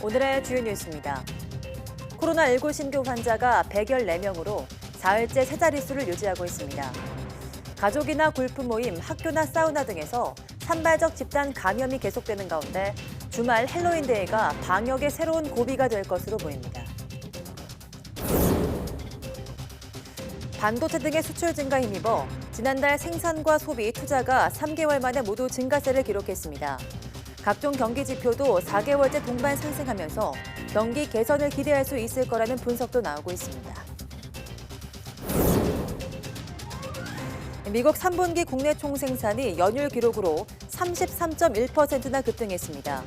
오늘의 주요 뉴스입니다. 코로나19 신규 환자가 114명으로 사흘째 세 자릿수를 유지하고 있습니다. 가족이나 골프 모임, 학교나 사우나 등에서 산발적 집단 감염이 계속되는 가운데 주말 헬로윈데이가 방역의 새로운 고비가 될 것으로 보입니다. 반도체 등의 수출 증가에 힘입어 지난달 생산과 소비, 투자가 3개월 만에 모두 증가세를 기록했습니다. 각종 경기 지표도 4개월째 동반 상승하면서 경기 개선을 기대할 수 있을 거라는 분석도 나오고 있습니다. 미국 3분기 국내 총생산이 연일 기록으로 33.1%나 급등했습니다.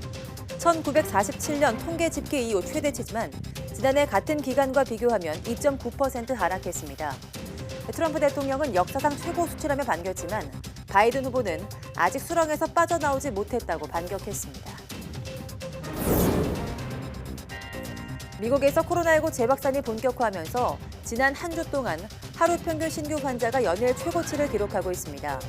1947년 통계 집계 이후 최대치지만 지난해 같은 기간과 비교하면 2.9% 하락했습니다. 트럼프 대통령은 역사상 최고 수치라며 반겼지만 바이든 후보는 아직 수렁에서 빠져나오지 못했다고 반격했습니다. 미국에서 코로나19 재확산이 본격화하면서 지난 한 주 동안 하루 평균 신규 환자가 연일 최고치를 기록하고 있습니다.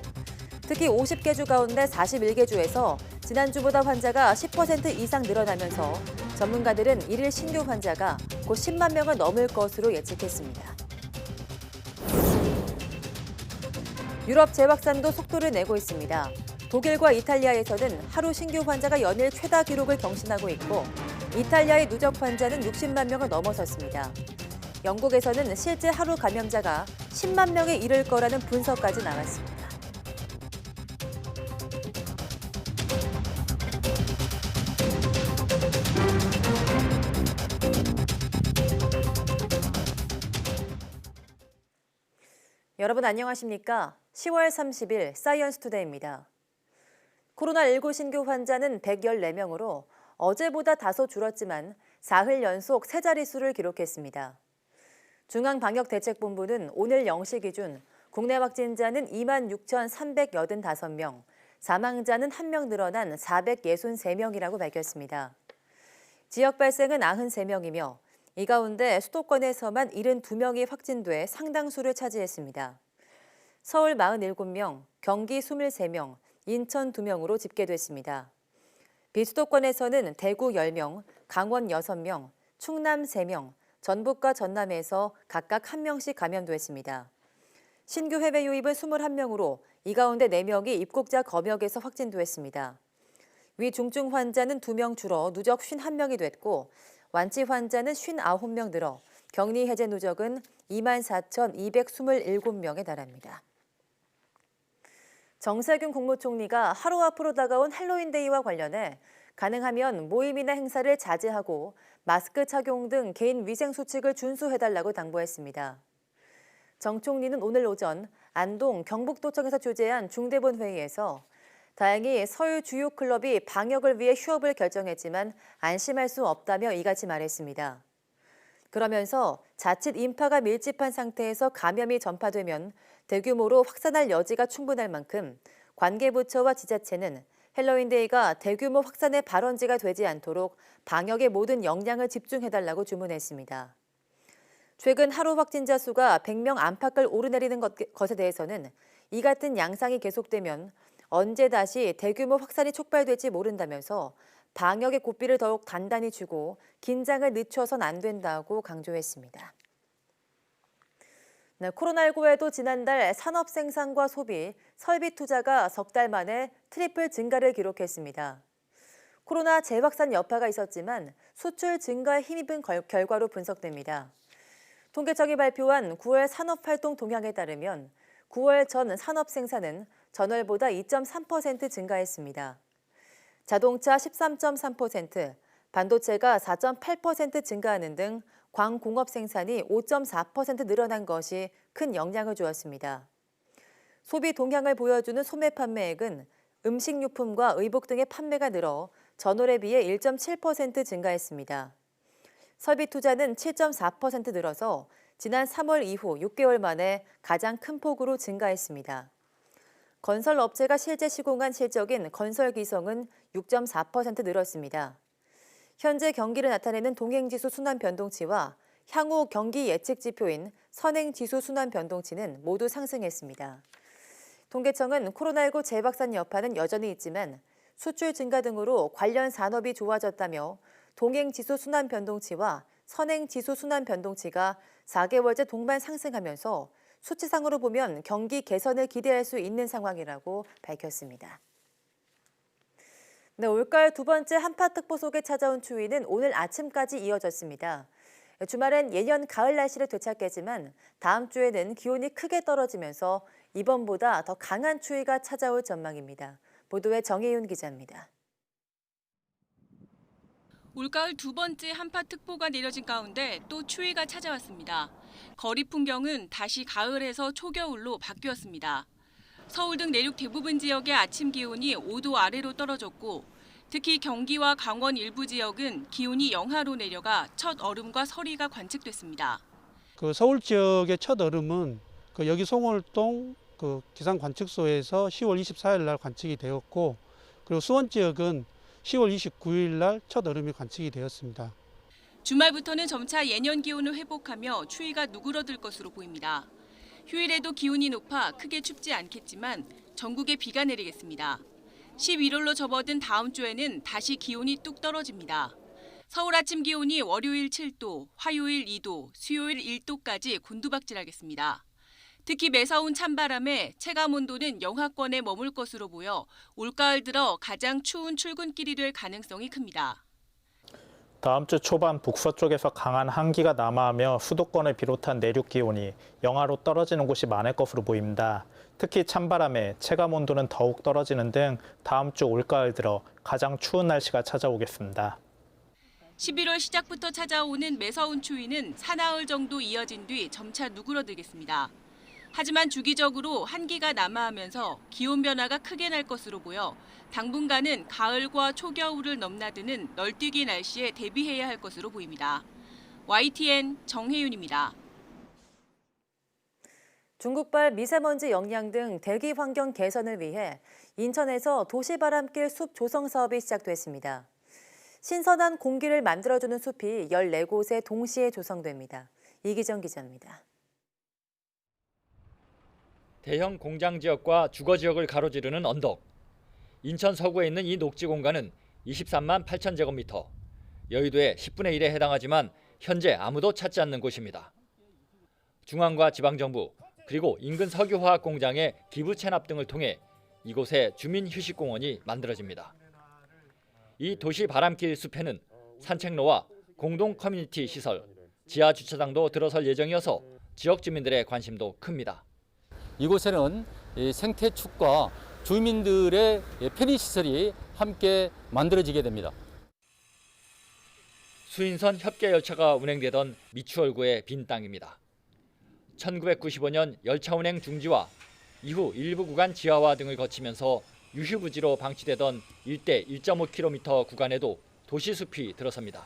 특히 50개 주 가운데 41개 주에서 지난주보다 환자가 10% 이상 늘어나면서 전문가들은 일일 신규 환자가 곧 10만 명을 넘을 것으로 예측했습니다. 유럽 재확산도 속도를 내고 있습니다. 독일과 이탈리아에서는 하루 신규 환자가 연일 최다 기록을 경신하고 있고 이탈리아의 누적 환자는 60만 명을 넘어섰습니다. 영국에서는 실제 하루 감염자가 10만 명에 이를 거라는 분석까지 나왔습니다. 여러분 안녕하십니까? 10월 30일 사이언스 투데이입니다. 코로나19 신규 환자는 114명으로 어제보다 다소 줄었지만 사흘 연속 세 자릿수를 기록했습니다. 중앙방역대책본부는 오늘 0시 기준 국내 확진자는 26,385명, 사망자는 1명 늘어난 463명이라고 밝혔습니다. 지역 발생은 93명이며 이 가운데 수도권에서만 72명이 확진돼 상당수를 차지했습니다. 서울 47명, 경기 23명, 인천 2명으로 집계됐습니다. 비수도권에서는 대구 10명, 강원 6명, 충남 3명, 전북과 전남에서 각각 1명씩 감염됐습니다. 신규 해외 유입은 21명으로 이 가운데 4명이 입국자 검역에서 확진됐습니다. 위 중증 환자는 2명 줄어 누적 51명이 됐고 완치 환자는 59명 늘어 격리 해제 누적은 24,227명에 달합니다. 정세균 국무총리가 하루 앞으로 다가온 헬로윈데이와 관련해 가능하면 모임이나 행사를 자제하고 마스크 착용 등 개인 위생 수칙을 준수해달라고 당부했습니다. 정 총리는 오늘 오전 안동 경북도청에서 주재한 중대본 회의에서 다행히 서울 주요 클럽이 방역을 위해 휴업을 결정했지만 안심할 수 없다며 이같이 말했습니다. 그러면서 자칫 인파가 밀집한 상태에서 감염이 전파되면 대규모로 확산할 여지가 충분할 만큼 관계부처와 지자체는 헬로윈데이가 대규모 확산의 발원지가 되지 않도록 방역의 모든 역량을 집중해달라고 주문했습니다. 최근 하루 확진자 수가 100명 안팎을 오르내리는 것에 대해서는 이 같은 양상이 계속되면 언제 다시 대규모 확산이 촉발될지 모른다면서 방역의 고삐를 더욱 단단히 쥐고 긴장을 늦춰선 안 된다고 강조했습니다. 코로나19에도 지난달 산업 생산과 소비, 설비 투자가 석 달 만에 트리플 증가를 기록했습니다. 코로나 재확산 여파가 있었지만 수출 증가에 힘입은 결과로 분석됩니다. 통계청이 발표한 9월 산업활동 동향에 따르면 9월 전 산업 생산은 전월보다 2.3% 증가했습니다. 자동차 13.3%, 반도체가 4.8% 증가하는 등 광공업 생산이 5.4% 늘어난 것이 큰 영향을 주었습니다. 소비 동향을 보여주는 소매 판매액은 음식료품과 의복 등의 판매가 늘어 전월에 비해 1.7% 증가했습니다. 설비 투자는 7.4% 늘어서 지난 3월 이후 6개월 만에 가장 큰 폭으로 증가했습니다. 건설 업체가 실제 시공한 실적인 건설 기성은 6.4% 늘었습니다. 현재 경기를 나타내는 동행지수 순환 변동치와 향후 경기 예측 지표인 선행지수 순환 변동치는 모두 상승했습니다. 통계청은 코로나19 재확산 여파는 여전히 있지만 수출 증가 등으로 관련 산업이 좋아졌다며 동행지수 순환 변동치와 선행지수 순환 변동치가 4개월째 동반 상승하면서 수치상으로 보면 경기 개선을 기대할 수 있는 상황이라고 밝혔습니다. 네, 올가을 두 번째 한파특보 속에 찾아온 추위는 오늘 아침까지 이어졌습니다. 주말엔 예년 가을 날씨를 되찾겠지만 다음 주에는 기온이 크게 떨어지면서 이번보다 더 강한 추위가 찾아올 전망입니다. 보도에 정혜윤 기자입니다. 올가을 두 번째 한파특보가 내려진 가운데 또 추위가 찾아왔습니다. 거리 풍경은 다시 가을에서 초겨울로 바뀌었습니다. 서울 등 내륙 대부분 지역의 아침 기온이 5도 아래로 떨어졌고 특히 경기와 강원 일부 지역은 기온이 영하로 내려가 첫 얼음과 서리가 관측됐습니다. 서울 지역의 첫 얼음은 여기 송월동 기상관측소에서 10월 24일 날 관측이 되었고, 그리고 수원 지역은 10월 29일 날 첫 얼음이 관측이 되었습니다. 주말부터는 점차 예년 기온을 회복하며 추위가 누그러들 것으로 보입니다. 휴일에도 기온이 높아 크게 춥지 않겠지만 전국에 비가 내리겠습니다. 11월로 접어든 다음 주에는 다시 기온이 뚝 떨어집니다. 서울 아침 기온이 월요일 7도, 화요일 2도, 수요일 1도까지 곤두박질하겠습니다. 특히 매서운 찬바람에 체감온도는 영하권에 머물 것으로 보여 올가을 들어 가장 추운 출근길이 될 가능성이 큽니다. 다음 주 초반 북서쪽에서 강한 한기가 남하하며 수도권을 비롯한 내륙 기온이 영하로 떨어지는 곳이 많을 것으로 보입니다. 특히 찬바람에 체감온도는 더욱 떨어지는 등 다음 주 올가을 들어 가장 추운 날씨가 찾아오겠습니다. 11월 시작부터 찾아오는 매서운 추위는 사나흘 정도 이어진 뒤 점차 누그러들겠습니다. 하지만 주기적으로 한기가 남하하면서 기온 변화가 크게 날 것으로 보여 당분간은 가을과 초겨울을 넘나드는 널뛰기 날씨에 대비해야 할 것으로 보입니다. YTN 정혜윤입니다. 중국발 미세먼지 영양 등 대기 환경 개선을 위해 인천에서 도시바람길 숲 조성 사업이 시작됐습니다. 신선한 공기를 만들어주는 숲이 14곳에 동시에 조성됩니다. 이기정 기자입니다. 대형 공장 지역과 주거 지역을 가로지르는 언덕. 인천 서구에 있는 이 녹지 공간은 23만 8천 제곱미터. 여의도의 10분의 1에 해당하지만 현재 아무도 찾지 않는 곳입니다. 중앙과 지방정부 그리고 인근 석유화학 공장의 기부 체납 등을 통해 이곳에 주민 휴식공원이 만들어집니다. 이 도시 바람길 숲에는 산책로와 공동 커뮤니티 시설, 지하 주차장도 들어설 예정이어서 지역 주민들의 관심도 큽니다. 이곳에는 생태축과 주민들의 편의시설이 함께 만들어지게 됩니다. 수인선 협계열차가 운행되던 미추홀구의 빈 땅입니다. 1995년 열차 운행 중지와 이후 일부 구간 지하화 등을 거치면서 유휴부지로 방치되던 일대 1.5km 구간에도 도시숲이 들어섭니다.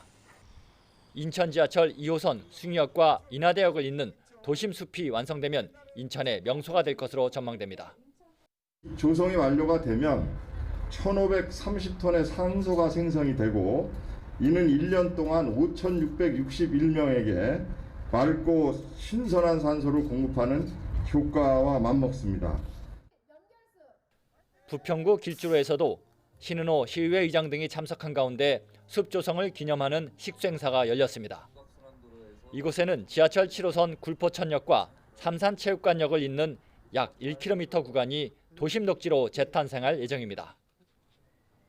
인천 지하철 2호선 숭이역과 인하대역을 잇는 도심숲이 완성되면 인천의 명소가 될 것으로 전망됩니다. 조성이 완료가 되면 1,530톤의 산소가 생성이 되고 이는 1년 동안 5,661명에게 맑고 신선한 산소를 공급하는 효과와 맞먹습니다. 부평구 길주로에서도 신은호 시의회 의장 등이 참석한 가운데 숲 조성을 기념하는 식수행사가 열렸습니다. 이곳에는 지하철 7호선 굴포천역과 삼산체육관역을 잇는 약 1km 구간이 도심 녹지로 재탄생할 예정입니다.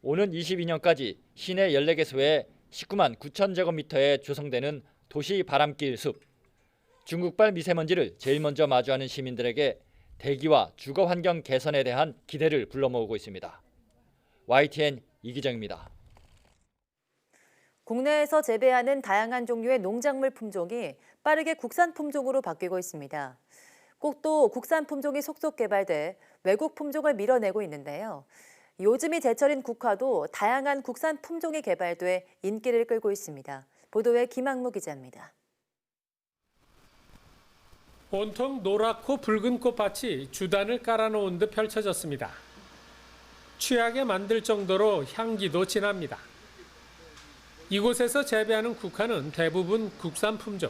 오는 22년까지 시내 14개소에 19만 9천 제곱미터에 조성되는 도시 바람길 숲. 중국발 미세먼지를 제일 먼저 마주하는 시민들에게 대기와 주거 환경 개선에 대한 기대를 불러모으고 있습니다. YTN 이기정입니다. 국내에서 재배하는 다양한 종류의 농작물 품종이 빠르게 국산 품종으로 바뀌고 있습니다. 꽃도 국산 품종이 속속 개발돼 외국 품종을 밀어내고 있는데요. 요즘이 제철인 국화도 다양한 국산 품종이 개발돼 인기를 끌고 있습니다. 보도에 김학무 기자입니다. 온통 노랗고 붉은 꽃밭이 주단을 깔아놓은 듯 펼쳐졌습니다. 취하게 만들 정도로 향기도 진합니다. 이곳에서 재배하는 국화는 대부분 국산 품종.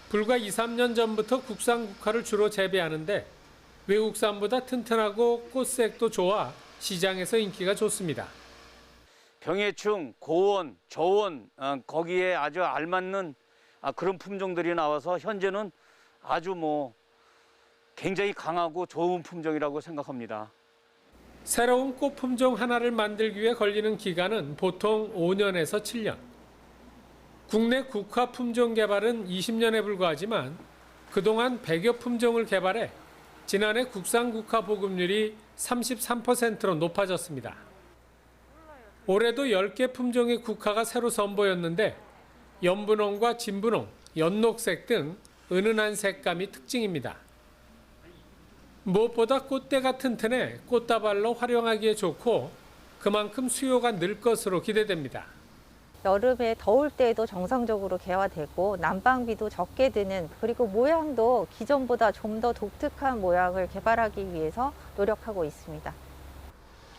불과 2, 3년 전부터 국산 국화를 주로 재배하는데 외국산보다 튼튼하고 꽃색도 좋아 시장에서 인기가 좋습니다. 병해충, 고온, 저온 거기에 아주 알맞는 그런 품종들이 나와서 현재는 아주 굉장히 강하고 좋은 품종이라고 생각합니다. 새로운 꽃 품종 하나를 만들기 위해 걸리는 기간은 보통 5년에서 7년. 국내 국화 품종 개발은 20년에 불과하지만 그동안 100여 품종을 개발해 지난해 국산 국화 보급률이 33%로 높아졌습니다. 올해도 10개 품종의 국화가 새로 선보였는데 연분홍과 진분홍, 연녹색 등 은은한 색감이 특징입니다. 무엇보다 꽃대가 튼튼해 꽃다발로 활용하기에 좋고 그만큼 수요가 늘 것으로 기대됩니다. 여름에 더울 때에도 정상적으로 개화되고 난방비도 적게 드는, 그리고 모양도 기존보다 좀 더 독특한 모양을 개발하기 위해서 노력하고 있습니다.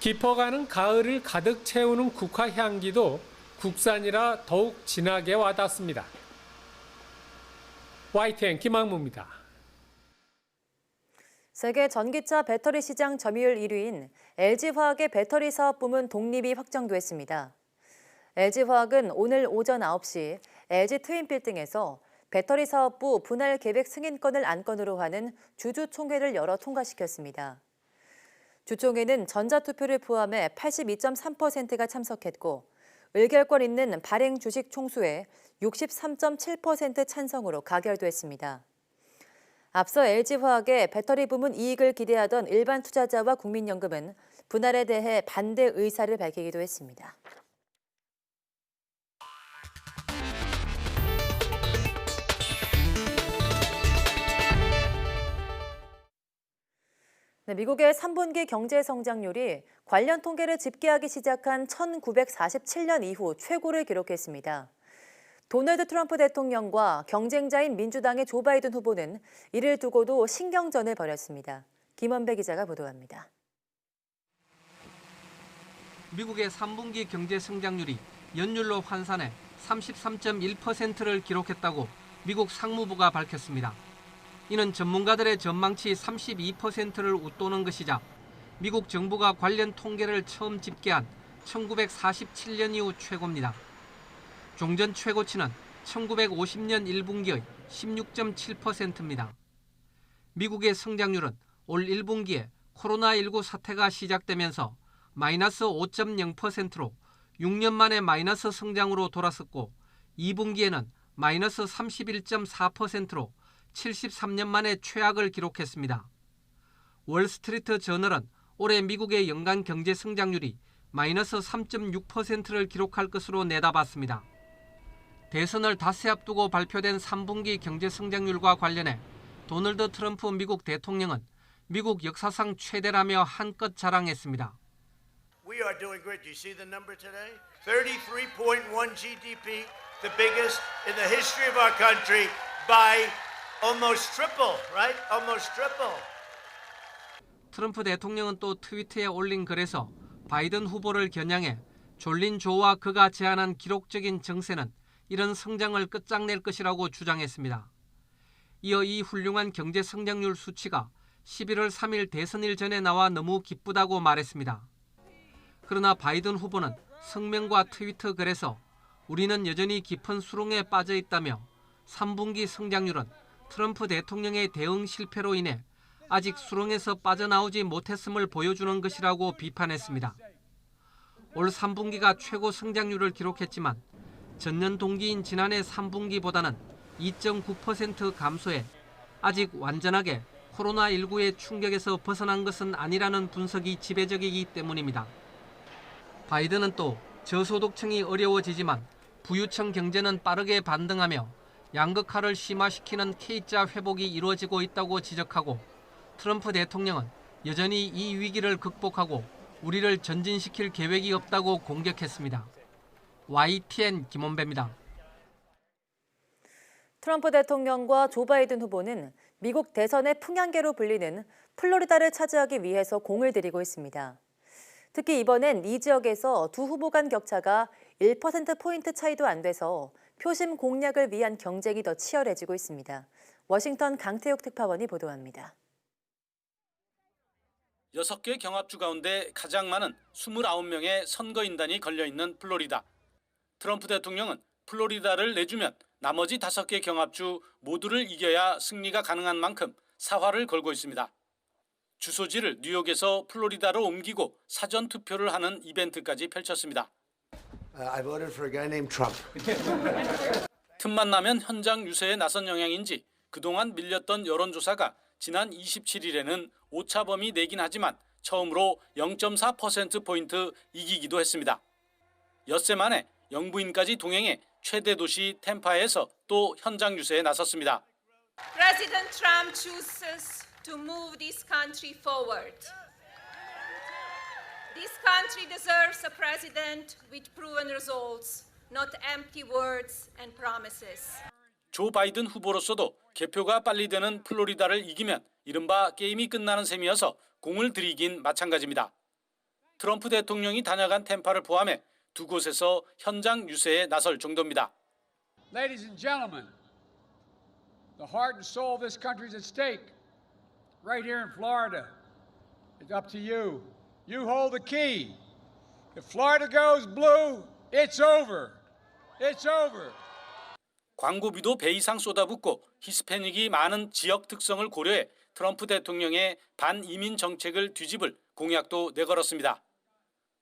깊어가는 가을을 가득 채우는 국화 향기도 국산이라 더욱 진하게 와닿습니다. YTN 김학무입니다. 세계 전기차 배터리 시장 점유율 1위인 LG화학의 배터리 사업 부문 독립이 확정됐습니다. LG화학은 오늘 오전 9시 LG 트윈빌딩에서 배터리 사업부 분할 계획 승인권을 안건으로 하는 주주총회를 열어 통과시켰습니다. 주총회는 전자투표를 포함해 82.3%가 참석했고 의결권 있는 발행 주식 총수의 63.7% 찬성으로 가결됐습니다. 앞서 LG화학의 배터리 부문 이익을 기대하던 일반 투자자와 국민연금은 분할에 대해 반대 의사를 밝히기도 했습니다. 미국의 3분기 경제 성장률이 관련 통계를 집계하기 시작한 1947년 이후 최고를 기록했습니다. 도널드 트럼프 대통령과 경쟁자인 민주당의 조 바이든 후보는 이를 두고도 신경전을 벌였습니다. 김원배 기자가 보도합니다. 미국의 3분기 경제 성장률이 연율로 환산해 33.1%를 기록했다고 미국 상무부가 밝혔습니다. 이는 전문가들의 전망치 32%를 웃도는 것이자 미국 정부가 관련 통계를 처음 집계한 1947년 이후 최고입니다. 종전 최고치는 1950년 1분기의 16.7%입니다. 미국의 성장률은 올 1분기에 코로나19 사태가 시작되면서 마이너스 5.0%로 6년 만에 마이너스 성장으로 돌아섰고 2분기에는 마이너스 31.4%로 73년 만에 최악을 기록했습니다. 월스트리트 저널은 올해 미국의 연간 경제 성장률이 마이너스 3.6%를 기록할 것으로 내다봤습니다. 대선을 닷새 앞두고 발표된 3분기 경제 성장률과 관련해 도널드 트럼프 미국 대통령은 미국 역사상 최대라며 한껏 자랑했습니다. We are doing great. Do you see the number today? 33.1 GDP, the biggest in the history of our country by almost triple, right? Almost triple. 트럼프 대통령은 또 트위터에 올린 글에서 바이든 후보를 겨냥해 졸린 조와 그가 제안한 기록적인 정세는 이런 성장을 끝장낼 것이라고 주장했습니다. 이어 이 훌륭한 경제 성장률 수치가 11월 3일 대선일 전에 나와 너무 기쁘다고 말했습니다. 그러나 바이든 후보는 성명과 트위터 글에서 우리는 여전히 깊은 수렁에 빠져 있다며 3분기 성장률은 트럼프 대통령의 대응 실패로 인해 아직 수렁에서 빠져나오지 못했음을 보여주는 것이라고 비판했습니다. 올 3분기가 최고 성장률을 기록했지만 전년 동기인 지난해 3분기보다는 2.9% 감소해 아직 완전하게 코로나19의 충격에서 벗어난 것은 아니라는 분석이 지배적이기 때문입니다. 바이든은 또 저소득층이 어려워지지만 부유층 경제는 빠르게 반등하며 양극화를 심화시키는 K자 회복이 이루어지고 있다고 지적하고 트럼프 대통령은 여전히 이 위기를 극복하고 우리를 전진시킬 계획이 없다고 공격했습니다. YTN 김원배입니다. 트럼프 대통령과 조 바이든 후보는 미국 대선의 풍향계로 불리는 플로리다를 차지하기 위해서 공을 들이고 있습니다. 특히 이번엔 이 지역에서 두 후보 간 격차가 1%포인트 차이도 안 돼서 표심 공략을 위한 경쟁이 더 치열해지고 있습니다. 워싱턴 강태욱 특파원이 보도합니다. 6개 경합주 가운데 가장 많은 29명의 선거인단이 걸려있는 플로리다. 트럼프 대통령은 플로리다를 내주면 나머지 5개 경합주 모두를 이겨야 승리가 가능한 만큼 사활을 걸고 있습니다. 주소지를 뉴욕에서 플로리다로 옮기고 사전 투표를 하는 이벤트까지 펼쳤습니다. I voted for a guy named Trump. 틈만 나면 현장 유세에 나선 영향인지 그동안 밀렸던 여론조사가 지난 27일에는 오차범위 내긴 하지만 처음으로 0.4%포인트 이기기도 했습니다. 엿새 만에 영부인까지 동행해 최대 도시 템파에서 또 현장 유세에 나섰습니다. President Trump chooses to move this country forward. This country deserves a president with proven results, not empty words and promises. 조 바이든 후보로서도 개표가 빨리 되는 플로리다를 이기면 이른바 게임이 끝나는 셈이어서 공을 들이긴 마찬가지입니다. 트럼프 대통령이 다녀간 템파를 포함해 두 곳에서 현장 유세에 나설 정도입니다. Ladies and gentlemen, the heart and soul of this country is at stake. Right here in Florida. It's up to you. You hold the key. If Florida goes blue, it's over. It's over. 광고비도 배 이상 쏟아붓고 히스패닉이 많은 지역 특성을 고려해 트럼프 대통령의 반이민 정책을 뒤집을 공약도 내걸었습니다.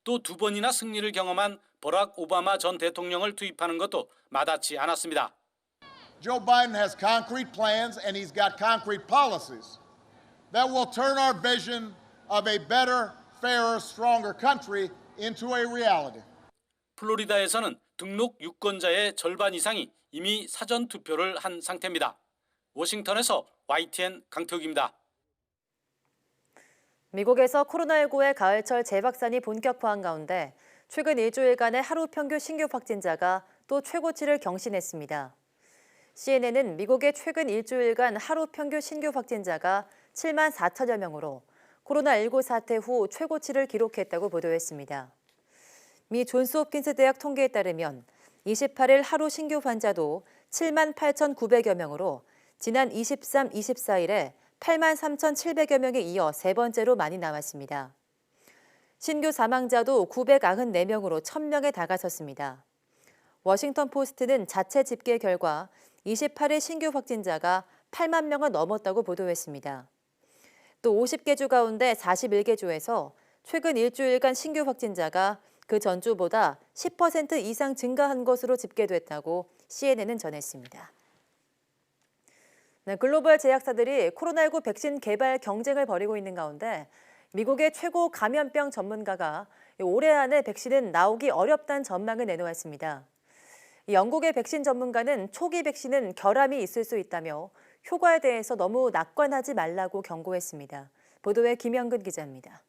또 2번이나 승리를 경험한 버락 오바마 전 대통령을 투입하는 것도 마다치 않았습니다. Joe Biden has concrete plans and he's got concrete policies that will turn our vision of a better, fairer, stronger country into a reality. 플로리다에서는 등록 유권자의 절반 이상이 이미 사전 투표를 한 상태입니다. 워싱턴에서 YTN 강태욱입니다. 미국에서 코로나19의 가을철 재확산이 본격화한 가운데 최근 일주일간의 하루 평균 신규 확진자가 또 최고치를 경신했습니다. CNN은 미국의 최근 일주일간 하루 평균 신규 확진자가 7만 4천여 명으로 코로나19 사태 후 최고치를 기록했다고 보도했습니다. 미 존스홉킨스 대학 통계에 따르면 28일 하루 신규 환자도 7만 8,900여 명으로 지난 23, 24일에 8만 3,700여 명에 이어 세 번째로 많이 나왔습니다. 신규 사망자도 994명으로 1,000명에 다가섰습니다. 워싱턴 포스트는 자체 집계 결과 28일 신규 확진자가 8만 명을 넘었다고 보도했습니다. 또 50개 주 가운데 41개 주에서 최근 일주일간 신규 확진자가 그 전주보다 10% 이상 증가한 것으로 집계됐다고 CNN은 전했습니다. 네, 글로벌 제약사들이 코로나19 백신 개발 경쟁을 벌이고 있는 가운데 미국의 최고 감염병 전문가가 올해 안에 백신은 나오기 어렵다는 전망을 내놓았습니다. 영국의 백신 전문가는 초기 백신은 결함이 있을 수 있다며 효과에 대해서 너무 낙관하지 말라고 경고했습니다. 보도에 김영근 기자입니다.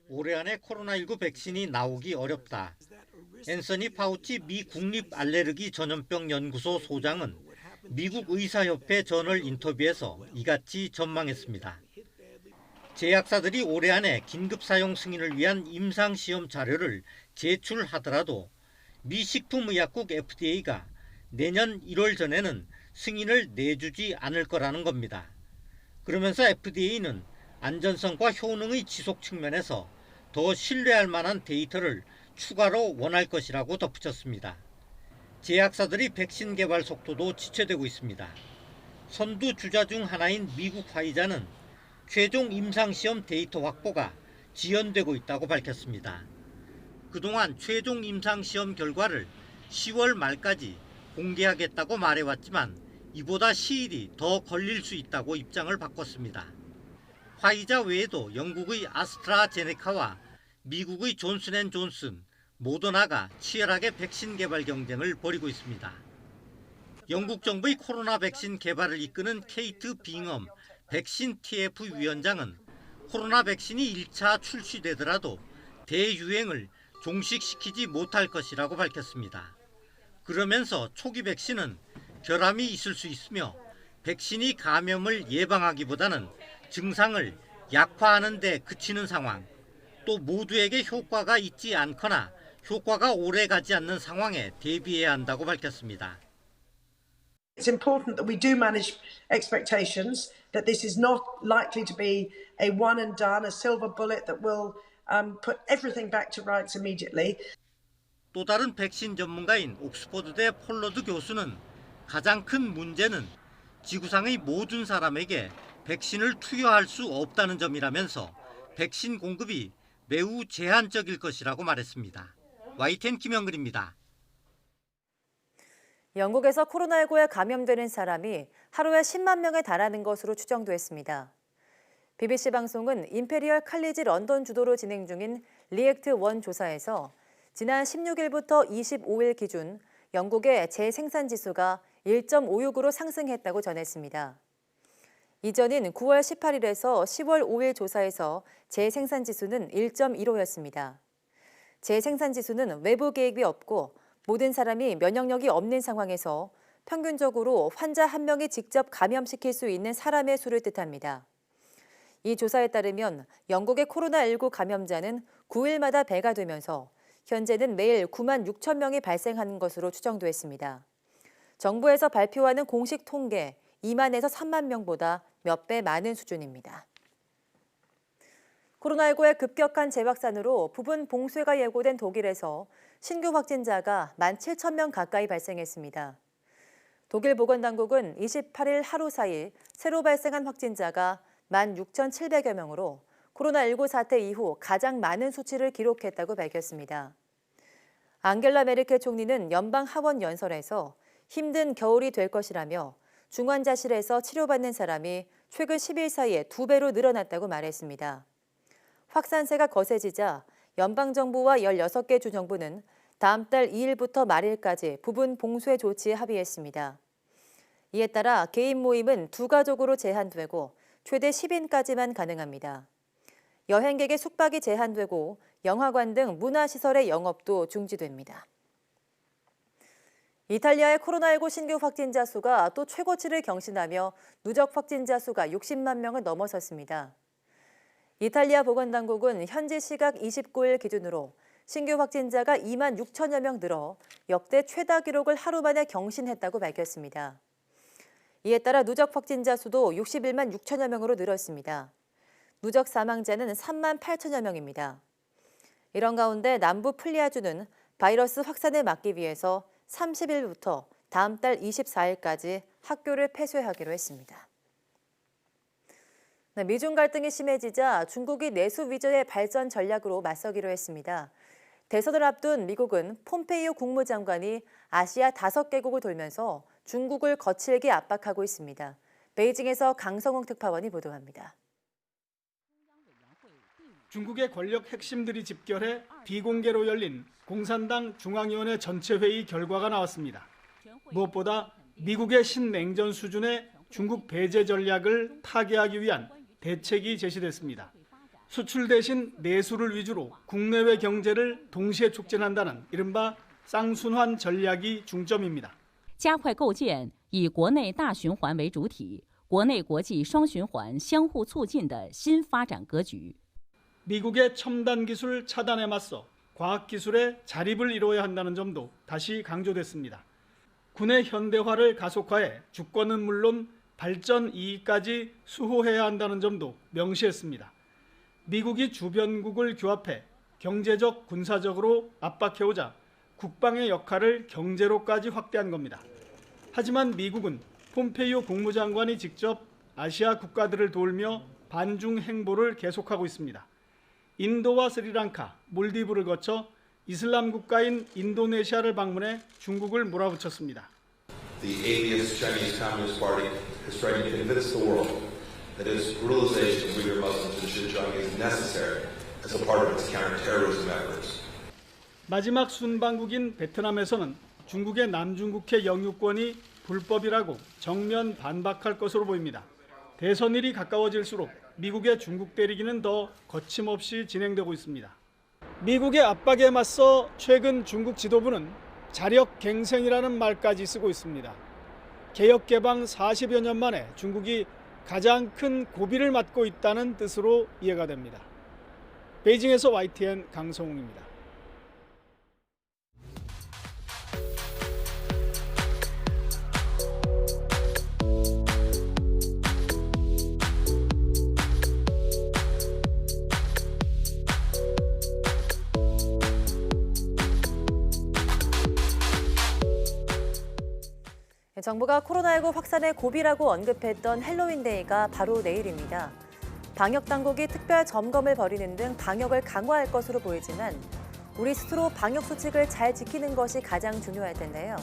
올해 안에 코로나19 백신이 나오기 어렵다. 앤서니 파우치 미 국립알레르기 전염병 연구소 소장은 미국 의사협회 저널 인터뷰에서 이같이 전망했습니다. 제약사들이 올해 안에 긴급 사용 승인을 위한 임상시험 자료를 제출하더라도 미 식품의약국 FDA가 내년 1월 전에는 승인을 내주지 않을 거라는 겁니다. 그러면서 FDA는 안전성과 효능의 지속 측면에서 더 신뢰할 만한 데이터를 추가로 원할 것이라고 덧붙였습니다. 제약사들이 백신 개발 속도도 지체되고 있습니다. 선두 주자 중 하나인 미국 화이자는 최종 임상시험 데이터 확보가 지연되고 있다고 밝혔습니다. 그동안 최종 임상시험 결과를 10월 말까지 공개하겠다고 말해왔지만 이보다 시일이 더 걸릴 수 있다고 입장을 바꿨습니다. 화이자 외에도 영국의 아스트라제네카와 미국의 존슨앤존슨, 모더나가 치열하게 백신 개발 경쟁을 벌이고 있습니다. 영국 정부의 코로나 백신 개발을 이끄는 케이트 빙엄 백신 TF 위원장은 코로나 백신이 1차 출시되더라도 대유행을 종식시키지 못할 것이라고 밝혔습니다. 그러면서 초기 백신은 결함이 있을 수 있으며 백신이 감염을 예방하기보다는 증상을 약화하는 데 그치는 상황, 또 모두에게 효과가 있지 않거나 효과가 오래 가지 않는 상황에 대비해야 한다고 밝혔습니다. It's important that we do manage expectations that this is not likely to be a one and done, a silver bullet that will put everything back to rights immediately. 또 다른 백신 전문가인 옥스퍼드대 폴러드 교수는 가장 큰 문제는 지구상의 모든 사람에게 백신을 투여할 수 없다는 점이라면서 백신 공급이 매우 제한적일 것이라고 말했습니다. YTN 김영근입니다. 영국에서 코로나19에 감염되는 사람이 하루에 10만 명에 달하는 것으로 추정됐습니다. BBC 방송은 임페리얼 칼리지 런던 주도로 진행 중인 리액트1 조사에서 지난 16일부터 25일 기준 영국의 재생산 지수가 1.56으로 상승했다고 전했습니다. 이전인 9월 18일에서 10월 5일 조사에서 재생산 지수는 1.15였습니다. 재생산 지수는 외부 개입이 없고 모든 사람이 면역력이 없는 상황에서 평균적으로 환자 한 명이 직접 감염시킬 수 있는 사람의 수를 뜻합니다. 이 조사에 따르면 영국의 코로나19 감염자는 9일마다 배가 되면서 현재는 매일 9만 6천 명이 발생하는 것으로 추정됐습니다. 정부에서 발표하는 공식 통계 2만에서 3만 명보다 몇 배 많은 수준입니다. 코로나19의 급격한 재확산으로 부분 봉쇄가 예고된 독일에서 신규 확진자가 17,000명 가까이 발생했습니다. 독일 보건당국은 28일 하루 사이 새로 발생한 확진자가 16,700여 명으로 코로나19 사태 이후 가장 많은 수치를 기록했다고 밝혔습니다. 앙겔라 메르켈 총리는 연방 하원 연설에서 힘든 겨울이 될 것이라며 중환자실에서 치료받는 사람이 최근 10일 사이에 2배로 늘어났다고 말했습니다. 확산세가 거세지자 연방정부와 16개 주정부는 다음 달 2일부터 말일까지 부분 봉쇄 조치에 합의했습니다. 이에 따라 개인 모임은 2가족으로 제한되고 최대 10인까지만 가능합니다. 여행객의 숙박이 제한되고 영화관 등 문화시설의 영업도 중지됩니다. 이탈리아의 코로나19 신규 확진자 수가 또 최고치를 경신하며 누적 확진자 수가 60만 명을 넘어섰습니다. 이탈리아 보건당국은 현지 시각 29일 기준으로 신규 확진자가 2만 6천여 명 늘어 역대 최다 기록을 하루 만에 경신했다고 밝혔습니다. 이에 따라 누적 확진자 수도 61만 6천여 명으로 늘었습니다. 누적 사망자는 3만 8천여 명입니다. 이런 가운데 남부 플리아주는 바이러스 확산을 막기 위해서 30일부터 다음 달 24일까지 학교를 폐쇄하기로 했습니다. 미중 갈등이 심해지자 중국이 내수 위주의 발전 전략으로 맞서기로 했습니다. 대선을 앞둔 미국은 폼페이오 국무장관이 아시아 5개국을 돌면서 중국을 거칠게 압박하고 있습니다. 베이징에서 강성웅 특파원이 보도합니다. 중국의 권력 핵심들이 집결해 비공개로 열린 공산당 중앙위원회 전체 회의 결과가 나왔습니다. 무엇보다 미국의 신냉전 수준의 중국 배제 전략을 타개하기 위한 대책이 제시됐습니다. 수출 대신 내수를 위주로 국내외 경제를 동시에 촉진한다는 이른바 쌍순환 전략이 중점입니다. 加快构建以国内大循环为主体、国内国际双循环相互促进的新发展格局。 미국의 첨단 기술 차단에 맞서 과학기술의 자립을 이뤄야 한다는 점도 다시 강조됐습니다. 군의 현대화를 가속화해 주권은 물론 발전 이익까지 수호해야 한다는 점도 명시했습니다. 미국이 주변국을 규합해 경제적, 군사적으로 압박해오자 국방의 역할을 경제로까지 확대한 겁니다. 하지만 미국은 폼페이오 국무장관이 직접 아시아 국가들을 돌며 반중 행보를 계속하고 있습니다. 인도와 스리랑카, 몰디브를 거쳐 이슬람 국가인 인도네시아를 방문해 중국을 몰아붙였습니다. The alias Chinese Communist Party is trying to convince the world that its brutalization of Uyghur Muslims in Xinjiang is necessary as a part of its counterterrorism efforts. 마지막 순방국인 베트남에서는 중국의 남중국해 영유권이 불법이라고 정면 반박할 것으로 보입니다. 대선일이 가까워질수록 미국의 중국 때리기는 더 거침없이 진행되고 있습니다. 미국의 압박에 맞서 최근 중국 지도부는 자력갱생이라는 말까지 쓰고 있습니다. 개혁개방 40여 년 만에 중국이 가장 큰 고비를 맞고 있다는 뜻으로 이해가 됩니다. 베이징에서 YTN 강성웅입니다. 정부가 코로나19 확산의 고비라고 언급했던 헬로윈데이가 바로 내일입니다. 방역당국이 특별 점검을 벌이는 등 방역을 강화할 것으로 보이지만 우리 스스로 방역 수칙을 잘 지키는 것이 가장 중요할 텐데요.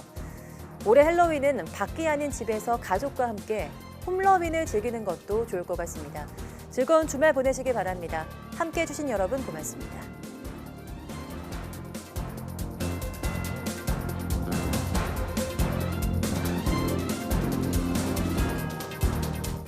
올해 헬로윈은 밖이 아닌 집에서 가족과 함께 홈러윈을 즐기는 것도 좋을 것 같습니다. 즐거운 주말 보내시기 바랍니다. 함께해 주신 여러분 고맙습니다.